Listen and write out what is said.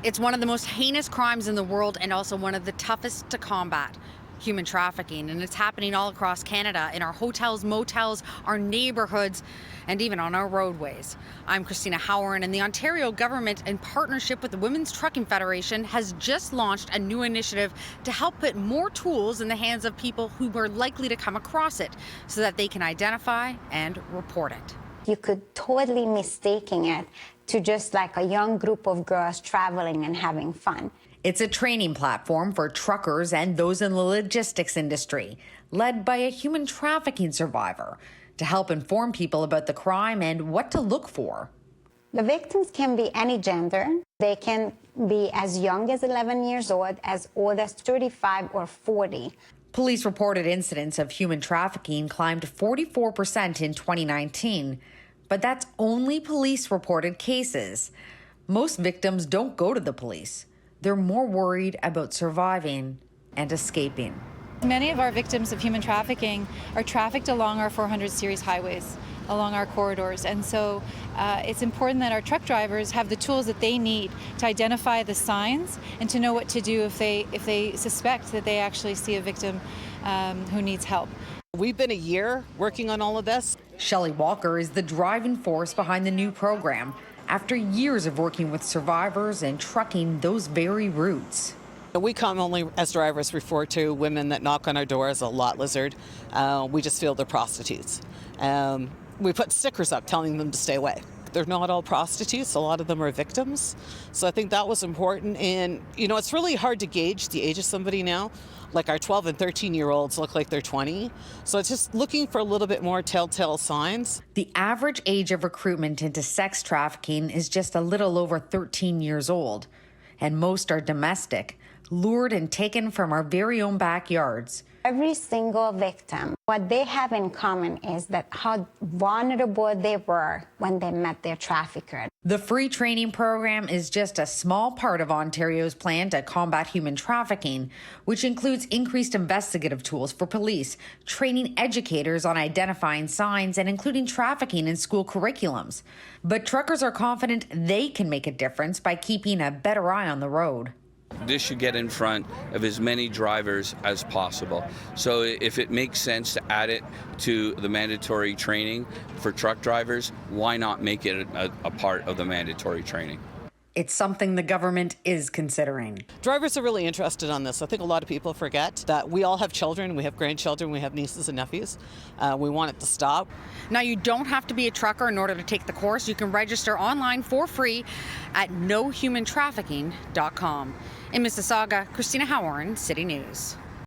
It's one of the most heinous crimes in the world and also one of the toughest to combat. Human trafficking, and it's happening all across Canada in our hotels, motels, our neighborhoods, and even on our roadways. I'm Cristina Howorun, and the Ontario government, in partnership with the Women's Trucking Federation, has just launched a new initiative to help put more tools in the hands of people who are likely to come across it so that they can identify and report it. You could totally mistaking it to just like a young group of girls traveling and having fun. It's a training platform for truckers and those in the logistics industry, led by a human trafficking survivor, to help inform people about the crime and what to look for. The victims can be any gender. They can be as young as 11 years old, as old as 35 or 40. Police reported incidents of human trafficking climbed 44% in 2019, but that's only police-reported cases. Most victims don't go to the police. They're more worried about surviving and escaping. Many of our victims of human trafficking are trafficked along our 400 series highways, along our corridors. And so it's important that our truck drivers have the tools that they need to identify the signs and to know what to do if they suspect that they actually see a victim who needs help. We've been a year working on all of this. Shelley Walker is the driving force behind the new program, after years of working with survivors and trucking those very routes. We commonly, as drivers, refer to women that knock on our door as a lot lizard. We just feel they're prostitutes. We put stickers up telling them to stay away. They're not all prostitutes. A lot of them are victims. So I think that was important. And, you know, it's really hard to gauge the age of somebody now. Like our 12 and 13-year-olds look like they're 20. So it's just looking for a little bit more telltale signs. The average age of recruitment into sex trafficking is just a little over 13 years old. And most are domestic, lured and taken from our very own backyards. Every single victim, what they have in common is that how vulnerable they were when they met their trafficker. The free training program is just a small part of Ontario's plan to combat human trafficking, which includes increased investigative tools for police, training educators on identifying signs, and including trafficking in school curriculums. But truckers are confident they can make a difference by keeping a better eye on the road. This should get in front of as many drivers as possible. So if it makes sense to add it to the mandatory training for truck drivers, why not make it a part of the mandatory training? It's something the government is considering. Drivers are really interested on this. I think a lot of people forget that we all have children, we have grandchildren, we have nieces and nephews. We want it to stop. Now, you don't have to be a trucker in order to take the course. You can register online for free at nohumantrafficking.com. In Mississauga, Cristina Howorun, City News.